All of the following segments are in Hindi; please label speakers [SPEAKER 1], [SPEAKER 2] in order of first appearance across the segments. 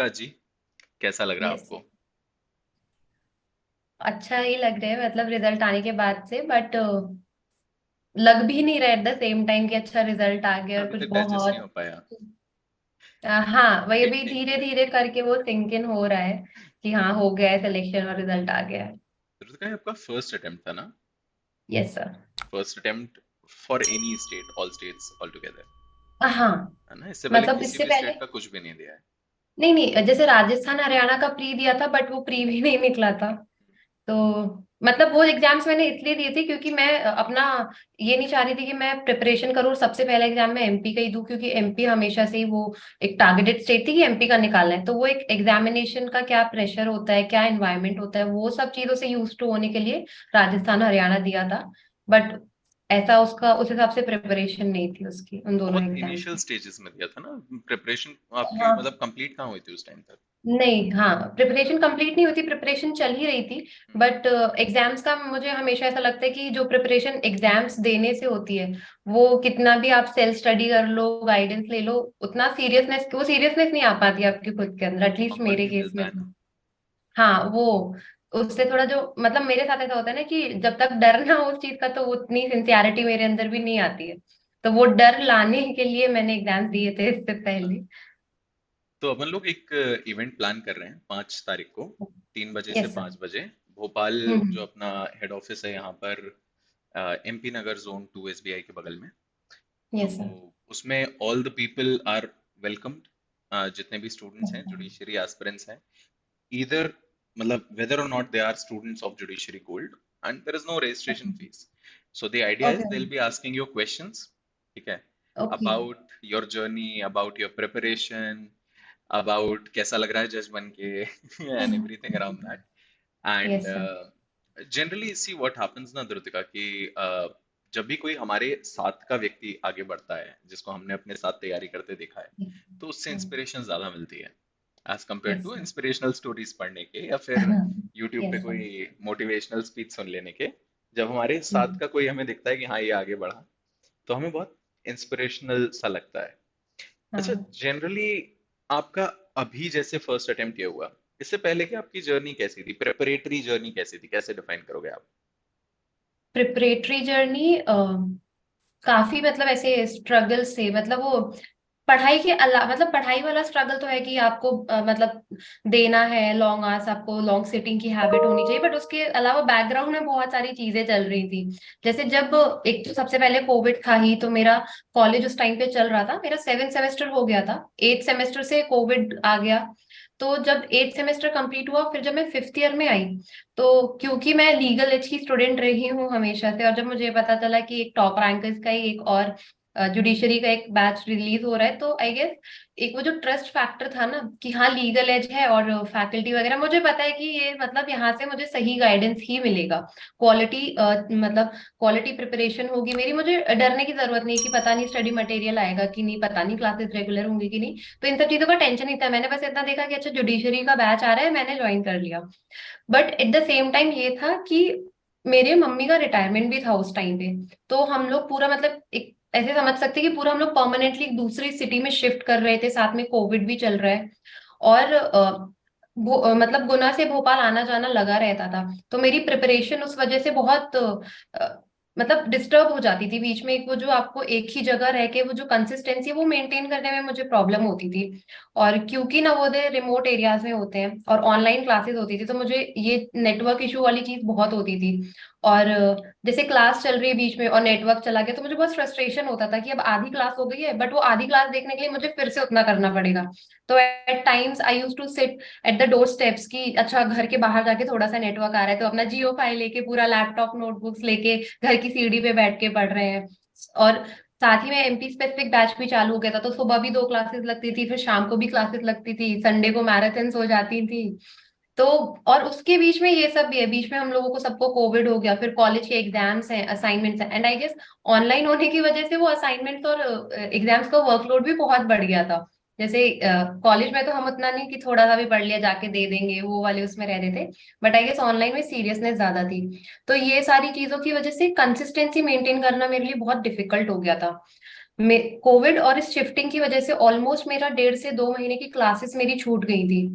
[SPEAKER 1] रुद्रिका जी, कैसा लग रहा है
[SPEAKER 2] यस।
[SPEAKER 1] आपको?
[SPEAKER 2] अच्छा ही लग रहा है मतलब रिजल्ट आने के बाद से, बट लग भी नहीं रहा एट द सेम टाइम कि अच्छा रिजल्ट आ गया और
[SPEAKER 1] अभी
[SPEAKER 2] कुछ
[SPEAKER 1] तक डाइजेस्ट नहीं
[SPEAKER 2] बहुत।
[SPEAKER 1] हो पाया।
[SPEAKER 2] हाँ, वही भी धीरे धीरे करके वो सिंक इन हो रहा है कि हाँ हो गया है सिलेक्शन और रिजल्ट आ गया है।
[SPEAKER 1] रुद्रिका, ये आपका फर्स्ट अटेम्प्ट था ना?
[SPEAKER 2] Yes sir.
[SPEAKER 1] First attempt for any state, all states all together,
[SPEAKER 2] हाँ,
[SPEAKER 1] है ना? इससे पहले
[SPEAKER 2] मतलब
[SPEAKER 1] किसी
[SPEAKER 2] इससे
[SPEAKER 1] भी
[SPEAKER 2] पहले
[SPEAKER 1] स्टेट का कुछ भी नहीं दिया है।
[SPEAKER 2] नहीं नहीं, जैसे राजस्थान हरियाणा का प्री दिया था बट वो प्री भी नहीं निकला था। तो मतलब वो एग्जाम्स मैंने इसलिए दिए थे क्योंकि मैं अपना ये नहीं चाह रही थी कि मैं प्रिपरेशन करूँ सबसे पहला एग्जाम मैं एमपी का ही दूं, क्योंकि एमपी हमेशा से ही वो एक टारगेटेड स्टेट थी कि एमपी का निकालना है। तो वो एक एग्जामिनेशन का क्या प्रेशर होता है, क्या एनवायरनमेंट होता है, वो सब चीजों से यूज टू होने के लिए राजस्थान हरियाणा दिया था। बट ऐसा उसका उस हिसाब से प्रिपरेशन नहीं थी उसकी उन दोनों
[SPEAKER 1] बहुत
[SPEAKER 2] एग्जाम्स
[SPEAKER 1] इनिशियल
[SPEAKER 2] की।
[SPEAKER 1] स्टेजेस में दिया था ना। प्रिपरेशन आपकी
[SPEAKER 2] हाँ,
[SPEAKER 1] मतलब कंप्लीट कहाँ हुई थी उस टाइम तक?
[SPEAKER 2] नहीं, हाँ, प्रिपरेशन कंप्लीट नहीं हुई थी, प्रिपरेशन चल ही रही थी।
[SPEAKER 1] हम्म,
[SPEAKER 2] बट एग्जाम्स का मुझे हमेशा ऐसा लगता है कि जो प्रिपरेशन एग्जाम्स देने से होती है, वो कितना भी आप सेल्फ स्टडी कर लो, गाइडेंस ले लो, उतना सीरियसनेस वो सीरियसनेस नहीं आ पाती आपके खुद के अंदर, एटलीस्ट
[SPEAKER 1] बफर
[SPEAKER 2] मेरे
[SPEAKER 1] नहीं
[SPEAKER 2] केस
[SPEAKER 1] मिलता
[SPEAKER 2] में
[SPEAKER 1] है
[SPEAKER 2] तो।
[SPEAKER 1] ना।
[SPEAKER 2] हाँ, वो उससे थोड़ा जो मतलब मेरे साथ ऐसा होता है ना कि जब तक डर ना हो उस चीज का तो वो उतनी सिंसियरिटी मेरे अंदर भी नहीं आती है। तो वो डर लाने के लिए मैंने एग्जाम्स दिए थे इससे
[SPEAKER 1] हाँ।
[SPEAKER 2] पहले।
[SPEAKER 1] तो अपन लोग एक इवेंट प्लान कर रहे हैं 5 तारीख को, 3 बजे से
[SPEAKER 2] यस सर।
[SPEAKER 1] 5 बजे। भोपाल, जो
[SPEAKER 2] हम्म।
[SPEAKER 1] अपना हेड ऑफिस है यहाँ पर, एमपी नगर जोन 2 एसबीआई के बगल में। तो
[SPEAKER 2] यस सर।
[SPEAKER 1] उसमें all the people are welcomed, जितने भी स्टूडेंट्स हैं, जुडिशरी एस्पिरेंट्स हैं, ईदर, मतलब whether or not they are students of judiciary gold, and there is no registration fees. So the idea is
[SPEAKER 2] okay.
[SPEAKER 1] they'll be asking you questions, ठीक है,
[SPEAKER 2] okay.
[SPEAKER 1] about your journey, about your preparation, about कैसा लग रहा है जज बन के and everything around that. And
[SPEAKER 2] yes sir.
[SPEAKER 1] generally see what happens ना धृतिका कि जब भी कोई हमारे साथ का व्यक्ति आगे बढ़ता है, जिसको हमने अपने साथ तैयारी करते देखा है, तो उससे इंस्पिरेशन ज्यादा मिलती है as compare
[SPEAKER 2] yes
[SPEAKER 1] to
[SPEAKER 2] sir.
[SPEAKER 1] Inspirational stories पढ़ने के या फिर यूट्यूब पे
[SPEAKER 2] यस सर।
[SPEAKER 1] कोई मोटिवेशनल स्पीच सुन लेने के। जब हमारे साथ
[SPEAKER 2] हम्म।
[SPEAKER 1] का कोई हमें दिखता है कि हाँ ये आगे बढ़ा, तो हमें बहुत इंस्पिरेशनल सा लगता है। अच्छा,
[SPEAKER 2] हाँ,
[SPEAKER 1] जनरली आपका अभी जैसे फर्स्ट अटेम्प्ट ये हुआ, इससे पहले की आपकी जर्नी कैसी थी? प्रेपरेटरी जर्नी कैसी थी? कैसे डिफाइन करोगे आप?
[SPEAKER 2] प्रिपरेटरी जर्नी काफी मतलब ऐसे स्ट्रगल से, मतलब वो पढ़ाई के अलावा, मतलब पढ़ाई वाला स्ट्रगल तो है कि आपको मतलब देना है लॉन्ग आवर्स, आपको लॉन्ग सिटिंग की हैबिट होनी चाहिए, बट उसके अलावा बैकग्राउंड में बहुत सारी चीजें चल रही थी। जैसे जब एक तो सबसे पहले कोविड था ही, तो मेरा कॉलेज उस टाइम पे चल रहा था, मेरा 7th सेमेस्टर हो गया था, 8th सेमेस्टर से कोविड आ गया। तो जब 8th सेमेस्टर कंप्लीट हुआ, फिर जब मैं 5th ईयर में आई, तो क्योंकि मैं लीगल एज की स्टूडेंट रही हूँ हमेशा से, और जब मुझे पता चला कि एक टॉप रैंकर्स का ही एक और जुडिशरी का एक बैच रिलीज हो रहा है, तो आई गेस एक वो जो ट्रस्ट फैक्टर था ना कि हाँ लीगल एज है और फैकल्टी वगैरह, मुझे पता है कि ये मतलब यहाँ से मुझे सही गाइडेंस ही मिलेगा, क्वालिटी मतलब क्वालिटी प्रिपरेशन होगी मेरी, मुझे डरने की जरूरत नहीं कि पता नहीं स्टडी मटेरियल आएगा कि नहीं, पता नहीं क्लासेस रेगुलर होंगी कि नहीं। तो इन सब चीजों का टेंशन नहीं था, मैंने बस इतना देखा कि अच्छा जुडिशरी का बैच आ रहा है, मैंने ज्वाइन कर लिया। But at the same time ये था कि मेरे मम्मी का रिटायरमेंट भी था उस टाइम पे। तो हम लोग पूरा मतलब एक ऐसे समझ सकते हैं कि पूरा हम लोग परमानेंटली दूसरी सिटी में शिफ्ट कर रहे थे, साथ में कोविड भी चल रहा है। और मतलब गुना से भोपाल आना जाना लगा रहता था। तो मेरी प्रिपरेशन उस वजह से बहुत मतलब डिस्टर्ब हो जाती थी बीच में, एक वो जो आपको एक ही जगह रह के वो जो कंसिस्टेंसी वो मेंटेन करने में मुझे प्रॉब्लम होती थी। और क्योंकि नवोदय रिमोट एरियाज में होते हैं और ऑनलाइन क्लासेस होती थी, तो मुझे ये नेटवर्क इशू वाली चीज बहुत होती थी। और जैसे क्लास चल रही है बीच में और नेटवर्क चला गया, तो मुझे बहुत फ्रस्ट्रेशन होता था कि अब आधी क्लास हो गई है बट वो आधी क्लास देखने के लिए मुझे फिर से उतना करना पड़ेगा। तो at times I use to sit at the door steps की अच्छा घर के बाहर जाके थोड़ा सा नेटवर्क आ रहा है तो अपना जियो फाइल लेके पूरा लैपटॉप नोटबुक्स लेके घर की सीढ़ी पे बैठ के पढ़ रहे हैं। और साथ ही में एमपी स्पेसिफिक बैच भी चालू हो गया था, तो सुबह भी 2 क्लासेस लगती थी, फिर शाम को भी क्लासेस लगती थी, संडे को मैराथन्स हो जाती थी। तो और उसके बीच में ये सब भी है, बीच में हम लोगों को सबको कोविड हो गया, फिर कॉलेज के एग्जाम्स हैं, असाइनमेंट्स हैं, एंड आई गेस ऑनलाइन होने की वजह से वो असाइनमेंट्स और एग्जाम्स का वर्कलोड भी बहुत बढ़ गया था। जैसे कॉलेज में तो हम उतना नहीं कि थोड़ा सा भी पढ़ लिया जाके दे देंगे, वो वाले उसमें रहते थे। बट आई गेस ऑनलाइन में सीरियसनेस ज्यादा थी। तो ये सारी चीजों की वजह से कंसिस्टेंसी मेंटेन करना मेरे लिए बहुत डिफिकल्ट हो गया था। कोविड और इस शिफ्टिंग की वजह से ऑलमोस्ट मेरा 1.5 से 2 महीने की क्लासेस मेरी छूट गई थी।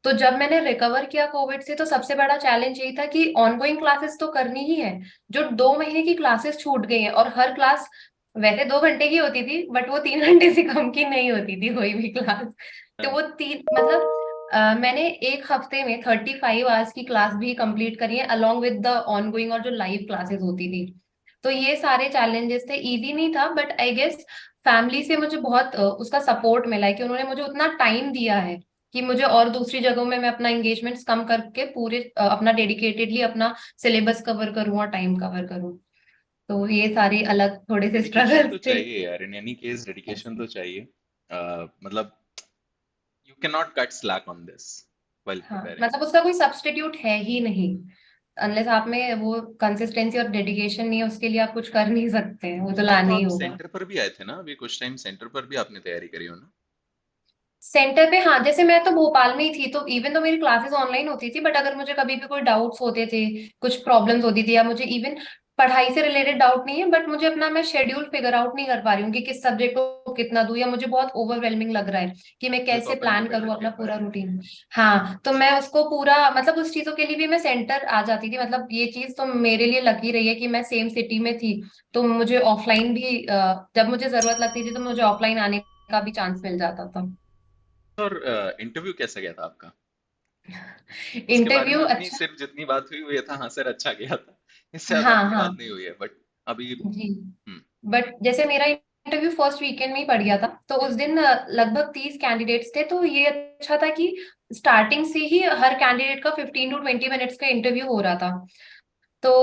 [SPEAKER 2] तो जब मैंने रिकवर किया कोविड से, तो सबसे बड़ा चैलेंज यही था कि ऑनगोइंग क्लासेस तो करनी ही है। जो 2 महीने की क्लासेस छूट गई हैं, और हर क्लास वैसे 2 घंटे की होती थी, बट वो 3 घंटे से कम की नहीं होती थी कोई भी क्लास। तो
[SPEAKER 1] हाँ,
[SPEAKER 2] वो तीन मतलब मैंने एक हफ्ते में 35 आवर्स की क्लास भी कंप्लीट करी है, अलॉन्ग विद द ऑनगोइंग और जो लाइव क्लासेस होती थी। तो ये सारे चैलेंजेस थे, इजी नहीं था, बट आई गेस फैमिली से मुझे बहुत उसका सपोर्ट मिला है कि उन्होंने मुझे उतना टाइम दिया है कि मुझे और दूसरी जगहों में मैं अपना एंगेजमेंट्स कम करके पूरे अपना डेडिकेटेडली अपना सिलेबस कवर करूँ और टाइम कवर करूँ। तो ये सारे अलग थोड़े से
[SPEAKER 1] डेडिकेशन तो
[SPEAKER 2] स्ट्रगल्स थे।
[SPEAKER 1] चाहिए यार, इन एनी केस डेडिकेशन तो चाहिए। मतलब you can not cut slack on this while
[SPEAKER 2] हाँ,
[SPEAKER 1] प्रिपेयरिंग।
[SPEAKER 2] मतलब उसका कोई सब्स्टिट्यूट है ही नहीं। अनलेस आप में वो कंसिस्टेंसी और डेडिकेशन नहीं है, उसके लिए आप कुछ कर नहीं सकते हैं, वो तो
[SPEAKER 1] तो
[SPEAKER 2] लाना ही
[SPEAKER 1] आप
[SPEAKER 2] होगा।
[SPEAKER 1] सेंटर पर भी आए थे ना अभी कुछ टाइम, सेंटर पर भी आपने तैयारी करी हो ना?
[SPEAKER 2] सेंटर पे हाँ, जैसे मैं तो भोपाल में ही थी, तो इवन तो मेरी क्लासेस ऑनलाइन होती थी, बट अगर मुझे कभी भी कोई डाउट्स होते थे, कुछ प्रॉब्लम्स होती थी, या मुझे इवन पढ़ाई से रिलेटेड डाउट नहीं है, बट मुझे अपना मैं शेड्यूल फिगर आउट नहीं कर पा रही हूँ कि किस सब्जेक्ट को कितना दूं, या मुझे बहुत ओवरवेलमिंग लग रहा है कि मैं
[SPEAKER 1] अच्छा, तो
[SPEAKER 2] कैसे
[SPEAKER 1] अपन को
[SPEAKER 2] प्लान
[SPEAKER 1] बेटर
[SPEAKER 2] करूँ अपना
[SPEAKER 1] खेल
[SPEAKER 2] पूरा
[SPEAKER 1] पाए।
[SPEAKER 2] रूटीन। हाँ, तो
[SPEAKER 1] अच्छा।
[SPEAKER 2] मैं उसको पूरा मतलब उस चीजों के लिए भी मैं सेंटर आ जाती थी। मतलब ये चीज तो मेरे लिए लकी रही है कि मैं सेम सिटी में थी, तो मुझे ऑफलाइन भी जब मुझे जरूरत लगती थी तो मुझे ऑफलाइन आने का भी चांस मिल जाता था।
[SPEAKER 1] और इंटरव्यू कैसा गया था आपका? उसके बारे में
[SPEAKER 2] इंटरव्यू
[SPEAKER 1] अपनी
[SPEAKER 2] अच्छा।
[SPEAKER 1] सिर्फ जितनी बात हुई वो ये था, हाँ सर अच्छा गया था, इससे ज्यादा
[SPEAKER 2] हाँ
[SPEAKER 1] अपनी
[SPEAKER 2] हाँ
[SPEAKER 1] बात नहीं हुई है, बट अभी।
[SPEAKER 2] जी।
[SPEAKER 1] हम्म।
[SPEAKER 2] बट जैसे मेरा इंटरव्यू फर्स्ट वीकेंड में ही पड़ गया था, तो उस दिन लगभग 30 कैंडिडेट्स थे। तो ये अच्छा था कि स्टार्टिंग से ही हर कैंडिडेट का 15 to 20 मिनट्स का इंटरव्यू हो रहा था। तो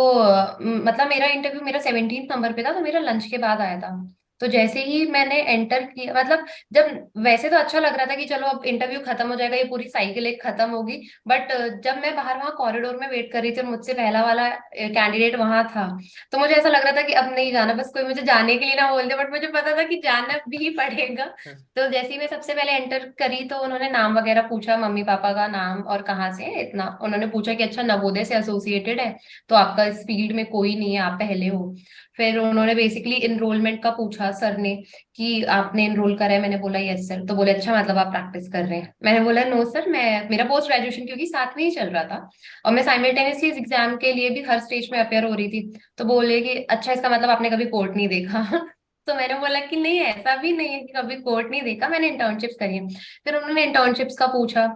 [SPEAKER 2] मतलब मेरा इंटरव्यू मेरा 17 नंबर पे था, तो मेरा लंच के बाद आया था। तो जैसे ही मैंने एंटर किया, मतलब जब वैसे तो अच्छा लग रहा था कि चलो अब इंटरव्यू खत्म हो जाएगा, ये पूरी साइकिल एक खत्म होगी। बट जब मैं बाहर वहां कॉरिडोर में वेट कर रही थी और मुझसे पहला वाला कैंडिडेट वहां था, तो मुझे ऐसा लग रहा था कि अब नहीं जाना, बस कोई मुझे जाने के लिए ना बोल दे, बट मुझे पता था कि जाना भी पड़ेगा। तो जैसे ही मैं सबसे पहले एंटर करी, तो उन्होंने नाम वगैरह पूछा, मम्मी पापा का नाम और कहाँ से है, इतना उन्होंने पूछा कि अच्छा नवोदय से एसोसिएटेड है, तो आपका इस फील्ड में कोई नहीं है, आप पहले हो। फिर उन्होंने बेसिकली इनरोलमेंट का पूछा सर ने कि आपने इनरोल करा है, मैंने बोला यस सर। तो बोले अच्छा मतलब आप प्रैक्टिस कर रहे हैं, मैंने बोला नो सर, मैं मेरा पोस्ट ग्रेजुएशन क्योंकि साथ में ही चल रहा था, और मैं साइमल्टेनियसली इस एग्जाम के लिए भी हर स्टेज में अपेयर हो रही थी। तो बोले कि अच्छा इसका मतलब आपने कभी कोर्ट नहीं देखा। तो मैंने बोला कि नहीं, ऐसा भी नहीं है कि कभी कोर्ट नहीं देखा, मैंने इंटर्नशिप्स करी है। फिर उन्होंने इंटर्नशिप्स का पूछा,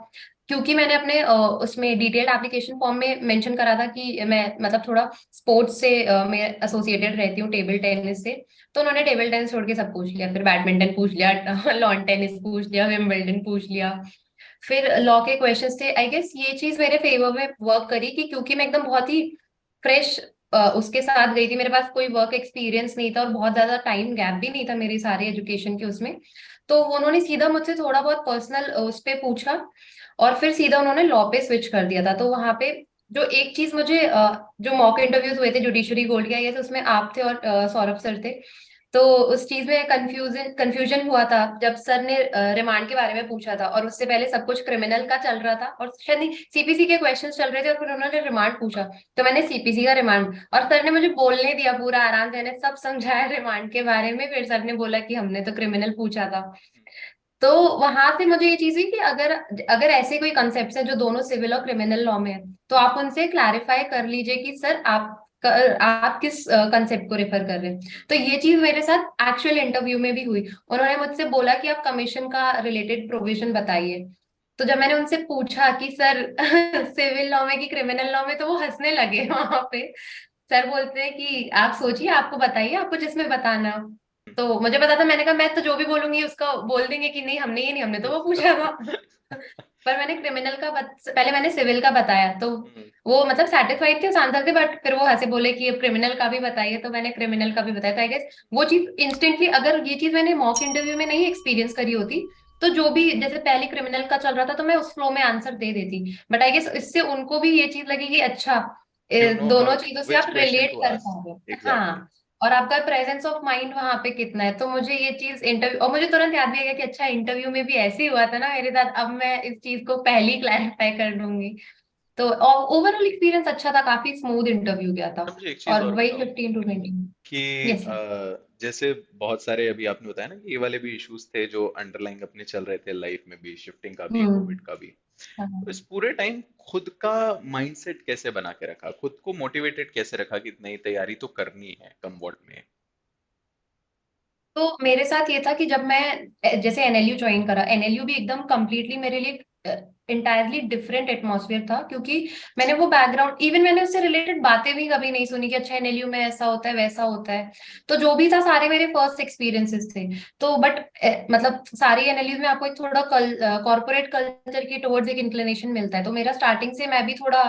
[SPEAKER 2] क्योंकि मैंने अपने उसमें डिटेल्ड एप्लीकेशन फॉर्म में मेंशन करा था कि मैं मतलब थोड़ा स्पोर्ट्स से मैं एसोसिएटेड रहती हूँ, टेबल टेनिस से। तो उन्होंने टेबल टेनिस छोड़ के सब पूछ लिया, फिर बैडमिंटन पूछ लिया, लॉन टेनिस पूछ लिया, विंबलडन पूछ लिया। फिर लॉ के क्वेश्चंस थे। आई गेस ये चीज मेरे फेवर में वर्क करी कि क्योंकि मैं एकदम बहुत ही फ्रेश उसके साथ गई थी, मेरे पास कोई वर्क एक्सपीरियंस नहीं था और बहुत ज्यादा टाइम गैप भी नहीं था मेरी सारे एजुकेशन के उसमें। तो उन्होंने सीधा मुझसे थोड़ा बहुत पर्सनल उस पे पूछा, और फिर सीधा उन्होंने लॉ पे स्विच कर दिया था। तो वहां पे जो एक चीज मुझे जो मॉक इंटरव्यूज हुए थे जुडिशरी गोल्ड के, आई गेस उसमें आप थे और सौरभ सर थे। तो उस चीज में कंफ्यूजन हुआ था जब सर ने रिमांड के बारे में पूछा था, और उससे पहले सब कुछ क्रिमिनल का चल रहा था, और शायद नहीं सीपीसी के क्वेश्चंस चल रहे थे, और फिर उन्होंने रिमांड पूछा। तो मैंने सीपीसी का रिमांड, और सर ने मुझे बोलने दिया पूरा आराम से, मैंने सब समझाया रिमांड के बारे में। फिर सर ने बोला कि हमने तो क्रिमिनल पूछा था। तो वहां से मुझे ये चीज हुई कि अगर अगर ऐसे कोई कंसेप्ट है जो दोनों सिविल और क्रिमिनल लॉ में है, तो आप उनसे क्लैरिफाई कर लीजिए कि सर आप किस कंसेप्ट को रेफर कर रहे हैं। तो ये चीज मेरे साथ एक्चुअल इंटरव्यू में भी हुई। उन्होंने मुझसे बोला कि आप कमीशन का रिलेटेड प्रोविजन बताइए। तो जब मैंने उनसे पूछा कि सर सिविल लॉ में कि क्रिमिनल लॉ में, तो वो हंसने लगे वहां पे। सर बोलते हैं कि आप सोचिए, आपको बताइए, आपको जिसमें बताना हो। तो मुझे पता था, मैंने कहा मैं तो जो भी बोलूंगी उसका बोल देंगे कि नहीं हमने ये नहीं, हमने तो वो पूछा था। पर मैंने क्रिमिनल का पहले मैंने सिविल का बताया, तो वो मतलब सेटिस्फाइड थे उस आंसर से, बट फिर वो हंसे बोले कि क्रिमिनल का भी बताइए, तो मैंने क्रिमिनल का भी बताया था। आई गेस वो चीज इंस्टेंटली, अगर ये चीज मैंने मॉक इंटरव्यू में नहीं एक्सपीरियंस करी होती, तो जो भी जैसे पहले क्रिमिनल का चल रहा था तो मैं उस फ्लो में आंसर दे देती। बट आई गेस इससे उनको भी ये चीज लगी कि अच्छा
[SPEAKER 1] यू नो
[SPEAKER 2] दोनों
[SPEAKER 1] हाउ
[SPEAKER 2] चीजों से
[SPEAKER 1] विच
[SPEAKER 2] आप
[SPEAKER 1] क्वेश्चन
[SPEAKER 2] रिलेट
[SPEAKER 1] टू
[SPEAKER 2] कर पा रहे हो।
[SPEAKER 1] Ask exactly.
[SPEAKER 2] हाँ, और आपका प्रेजेंस ऑफ माइंड वहां पे कितना है। तो मुझे ये चीज इंटरव्यू, और मुझे तुरंत याद भी आ गया कि अच्छा इंटरव्यू में भी ऐसे ही हुआ था ना मेरे साथ, अब मैं इस चीज को पहले ही क्लैरिफाई कर लूंगी। तो ओवरऑल एक्सपीरियंस अच्छा था, काफी स्मूथ इंटरव्यू गया था।
[SPEAKER 1] मुझे एक चीज
[SPEAKER 2] और
[SPEAKER 1] और
[SPEAKER 2] वही
[SPEAKER 1] बताओ
[SPEAKER 2] 15 to 20।
[SPEAKER 1] कि
[SPEAKER 2] यस सर।
[SPEAKER 1] जैसे बहुत सारे अभी आपने बताया ना कि ये वाले भी इश्यूज थे जो अंडरलाइंग अपने चल रहे थे लाइफ में भी, शिफ्टिंग का भी,
[SPEAKER 2] हम्म।
[SPEAKER 1] कोविड का भी। तो
[SPEAKER 2] हाँ।
[SPEAKER 1] इस पूरे टाइम खुद का माइंडसेट कैसे बना के रखा, खुद को मोटिवेटेड कैसे रखा कि नहीं, तैयारी तो करनी है कम वॉट में?
[SPEAKER 2] तो मेरे साथ ये था कि जब मैं जैसे एनएलयू ज्वाइन करा, एनएलयू भी एकदम कंप्लीटली मेरे लिए इंटायरली डिफरेंट एटमॉस्फेयर था, क्योंकि मैंने वो बैकग्राउंड, इवन मैंने उससे रिलेटेड बातें भी कभी नहीं सुनी कि अच्छा एनएलयू में ऐसा होता है वैसा होता है। तो जो भी था सारे मेरे फर्स्ट एक्सपीरियंसेस थे। तो बट मतलब सारी एनएलयू में आपको एक थोड़ा कॉर्पोरेट कल्चर की टुवर्ड्स एक इंक्लिनेशन मिलता है। तो मेरा स्टार्टिंग से मैं भी थोड़ा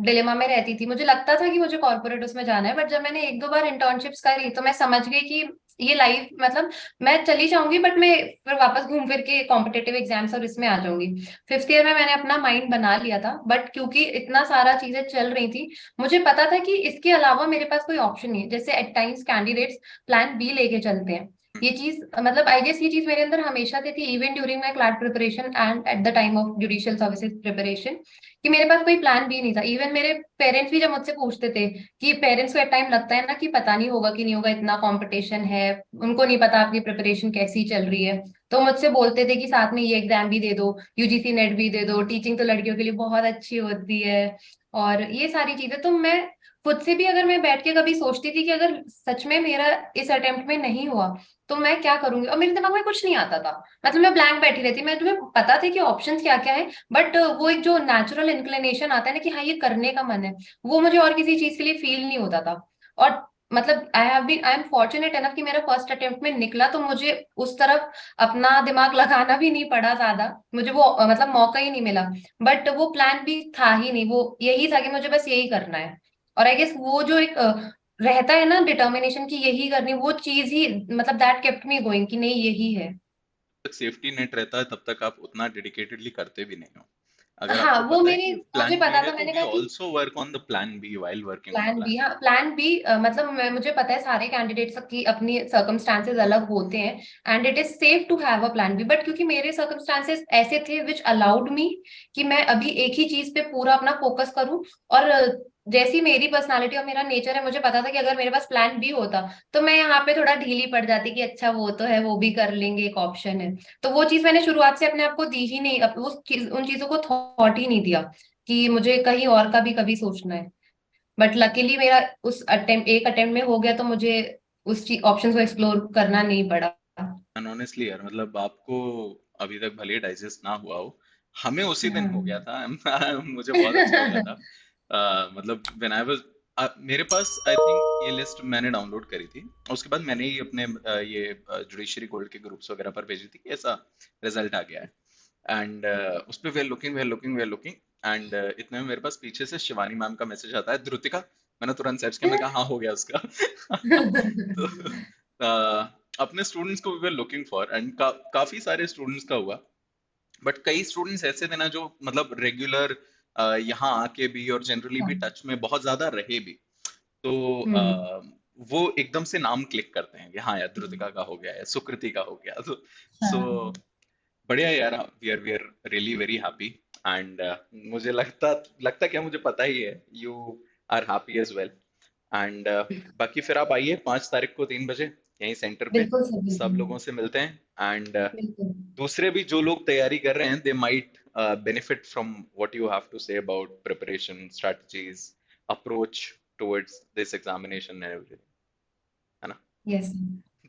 [SPEAKER 2] डिलेमा में रहती थी, मुझे लगता था कि मुझे कॉर्पोरेट उसमें जाना है, बट जब मैंने एक दो बार इंटर्नशिप्स करी तो मैं समझ गई कि ये लाइफ मतलब मैं चली जाऊंगी, बट मैं फिर वापस घूम फिर के कॉम्पिटेटिव एग्जाम्स और इसमें आ जाऊंगी। फिफ्थ ईयर में मैंने अपना माइंड बना लिया था, बट क्योंकि इतना सारा चीजें चल रही थी, मुझे पता था कि इसके अलावा मेरे पास कोई ऑप्शन नहीं है। जैसे at times candidates plan B लेके चलते हैं, ये चीज मतलब आई गेस ये चीज मेरे अंदर हमेशा से थी, even during my CLAT preparation and at the time of judicial services preparation, कि मेरे पास कोई प्लान बी नहीं था। इवन मेरे पेरेंट्स भी जब मुझसे पूछते थे, कि पेरेंट्स को एट टाइम लगता है ना कि पता नहीं होगा कि नहीं होगा, इतना कंपटीशन है, उनको नहीं पता आपकी प्रिपरेशन कैसी चल रही है, तो मुझसे बोलते थे कि साथ में ये एग्जाम भी दे दो, यूजीसी नेट भी दे दो, टीचिंग तो लड़कियों के लिए बहुत अच्छी होती है, और ये सारी चीजें। तो मैं खुद से भी अगर मैं बैठ के कभी सोचती थी कि अगर सच में मेरा इस अटेम्प्ट में नहीं हुआ तो मैं क्या करूंगी, और मेरे दिमाग में कुछ नहीं आता था। मतलब मैं ब्लैंक बैठी रहती, मैं तुम्हें पता था कि ऑप्शंस क्या क्या है, बट वो एक जो नेचुरल इंक्लिनेशन आता है ना कि हाँ ये करने का मन है, वो मुझे और किसी चीज के लिए फील नहीं होता था। और मतलब आई एम फॉर्चुनेट एनफ कि मेरा फर्स्ट अटेम्प्ट में निकला, तो मुझे उस तरफ अपना दिमाग लगाना भी नहीं पड़ा ज्यादा, मुझे वो मतलब मौका ही नहीं मिला। बट वो प्लान भी था ही नहीं, वो यही था कि मुझे बस यही करना है। और आई गेस वो जो एक रहता है ना डिटर्मिनेशन की यही करनी, वो चीज ही मतलब दैट केप्ट मी गोइंग कि नहीं यही है।
[SPEAKER 1] तक सेफ्टी नेट रहता है तब तक आप उतना डेडिकेटेडली करते भी नहीं हो। अगर
[SPEAKER 2] हाँ
[SPEAKER 1] आपको
[SPEAKER 2] वो
[SPEAKER 1] पता है
[SPEAKER 2] मेरी,
[SPEAKER 1] कि
[SPEAKER 2] मुझे
[SPEAKER 1] प्लान बी
[SPEAKER 2] पता
[SPEAKER 1] है
[SPEAKER 2] था,
[SPEAKER 1] तो
[SPEAKER 2] मैंने
[SPEAKER 1] वी
[SPEAKER 2] कहा कि
[SPEAKER 1] also work on the plan B while working on the
[SPEAKER 2] plan B,
[SPEAKER 1] plan
[SPEAKER 2] हाँ प्लान बी मतलब मुझे पता है सारे कैंडिडेट्स की अपनी सर्कमस्टांसेस अलग होते हैं, and it is safe to have a plan B, but क्योंकि मेरे सर्कमस्टांसेस ऐसे थे विच अलाउड मी कि मैं अभी एक ही चीज पे पूरा अपना फोकस करूं। और जैसी मेरी पर्सनालिटी और मेरा नेचर है, मुझे पता था कि अगर मेरे पास प्लान बी होता तो मैं यहाँ पे थोड़ा ढीली पड़ जाती कि अच्छा वो तो है, वो भी कर लेंगे, एक ऑप्शन है। तो वो चीज मैंने शुरुआत से अपने आप को दी ही नहीं, उन चीजों को थॉट ही नहीं दिया कि मुझे कहीं और का भी कभी सोचना है। बट लकीली मेरा उस अटेम्प्ट एक अटेम्प्ट में हो गया, तो मुझे उस ऑप्शन को एक्सप्लोर करना नहीं पड़ा।
[SPEAKER 1] एंड ऑनेस्टली यार, मतलब आपको अभी तक भले डाइजेस्ट ना हुआ हो, हमें उसी दिन हो गया
[SPEAKER 2] हाँ।
[SPEAKER 1] था। मुझे बहुत अच्छा लगा था। मतलब व्हेन आई वाज, मेरे पास आई थिंक ये लिस्ट मैंने डाउनलोड करी थी, उसके बाद मैंने ही अपने ये जुडिशरी गोल्ड के ग्रुप्स वगैरह पर भेजी थी कि ऐसा रिजल्ट आ गया है। एंड उस पे वी आर लुकिंग एंड इतने में मेरे पास पीछे से शिवानी मैम का मैसेज आता है, ध्रुतिका। मैंने तुरंत सर्च किया, मैं कहा हाँ हो गया उसका। तो अपने स्टूडेंट्स को we were looking for and काफी सारे स्टूडेंट्स का हुआ। बट कई स्टूडेंट्स ऐसे थे ना जो मतलब रेगुलर यहाँ आके भी और जनरली भी टच में बहुत ज्यादा रहे भी, तो
[SPEAKER 2] हम्म।
[SPEAKER 1] वो एकदम से नाम क्लिक करते हैं कि हाँ यार ध्रुतिका का हो गया है, सुकृति का हो गया। तो सो
[SPEAKER 2] हाँ।
[SPEAKER 1] बढ़िया है यार, we are really very happy. And मुझे लगता लगता क्या, मुझे पता ही है you are happy as well. And बाकी फिर आप आइए 5 तारीख को 3 बजे यहीं सेंटर पे,
[SPEAKER 2] बिल्कुल सर,
[SPEAKER 1] सब
[SPEAKER 2] बिल्कुल।
[SPEAKER 1] लोगों से मिलते हैं। एंड
[SPEAKER 2] बिल्कुल।
[SPEAKER 1] दूसरे भी जो लोग तैयारी कर रहे हैं, they might benefit from what you have to say about preparation strategies, approach towards this examination and everything, है ना?
[SPEAKER 2] यस।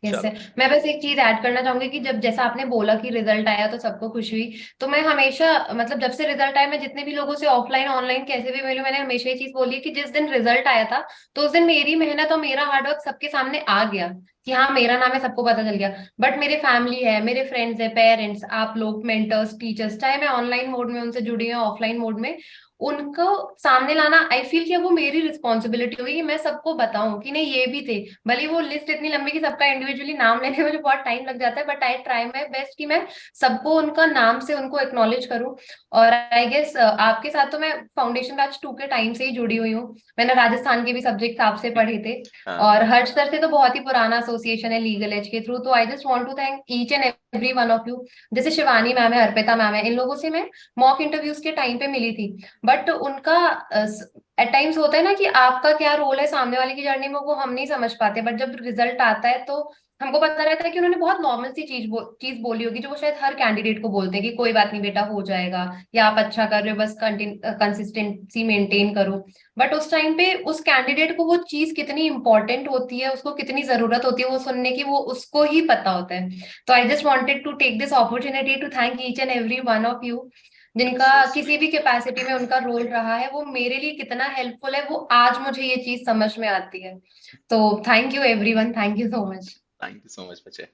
[SPEAKER 2] यस
[SPEAKER 1] चलो।
[SPEAKER 2] सर, मैं बस एक चीज ऐड करना चाहूंगी कि जब जैसा आपने बोला कि रिजल्ट आया तो सबको खुशी हुई, तो मैं हमेशा मतलब जब से रिजल्ट आया मैं जितने भी लोगों से ऑफलाइन ऑनलाइन कैसे भी मिलूं, मैंने हमेशा ये चीज बोली है कि जिस दिन रिजल्ट आया था तो उस दिन मेरी मेहनत और मेरा हार्डवर्क सबके सामने आ गया, कि हाँ मेरा नाम है, सबको पता चल गया। बट मेरे फैमिली है, मेरे फ्रेंड्स है, पेरेंट्स, आप लोग, मेंटर्स, टीचर्स, चाहे मैं ऑनलाइन मोड में उनसे जुड़ी हूँ ऑफलाइन मोड में, उनको सामने लाना आई फील कि वो मेरी रिस्पॉन्सिबिलिटी होगी कि मैं सबको बताऊं कि नहीं ये भी थे। भले वो लिस्ट इतनी लंबी कि सबका इंडिविजुअली नाम लेने में मुझे बहुत टाइम लग जाता है, but I try my best कि मैं सबको उनका नाम से उनको एक्नॉलेज करूं। और आई गेस आपके साथ तो मैं फाउंडेशन बैच 2 के टाइम से ही जुड़ी हुई हूँ, मैंने राजस्थान के भी सब्जेक्ट आपसे पढ़े थे,
[SPEAKER 1] हाँ।
[SPEAKER 2] और हर्ष सर से तो बहुत ही पुराना एसोसिएशन है लीगल एज के थ्रू। तो I just want to thank each and every one of you. जैसे शिवानी मैम है, अर्पिता मैम है, इन लोगों से मैं मॉक इंटरव्यूज के टाइम पे मिली थी, बट उनका एट टाइम्स होता है ना कि आपका क्या रोल है सामने वाले की जर्नी में, वो हम नहीं समझ पाते, बट जब रिजल्ट आता है तो हमको पता रहता है कि उन्होंने बहुत नॉर्मल सी चीज बोली होगी, जो वो शायद हर कैंडिडेट को बोलते हैं कि कोई बात नहीं बेटा, हो जाएगा, या आप अच्छा कर रहे हो, बस कंसिस्टेंसी मेंटेन करो। बट उस टाइम पे उस कैंडिडेट को वो चीज कितनी इंपॉर्टेंट होती है, उसको कितनी जरूरत होती है वो सुनने की, वो उसको ही पता होता है। तो I just wanted to take this opportunity to thank each and every one of you, जिनका
[SPEAKER 1] So
[SPEAKER 2] किसी
[SPEAKER 1] sweet.
[SPEAKER 2] भी कैपेसिटी में उनका रोल रहा है, वो मेरे लिए कितना हेल्पफुल है, वो आज मुझे ये चीज समझ में आती है। तो thank you everyone, thank you so much.
[SPEAKER 1] Thank you so much, Vijay.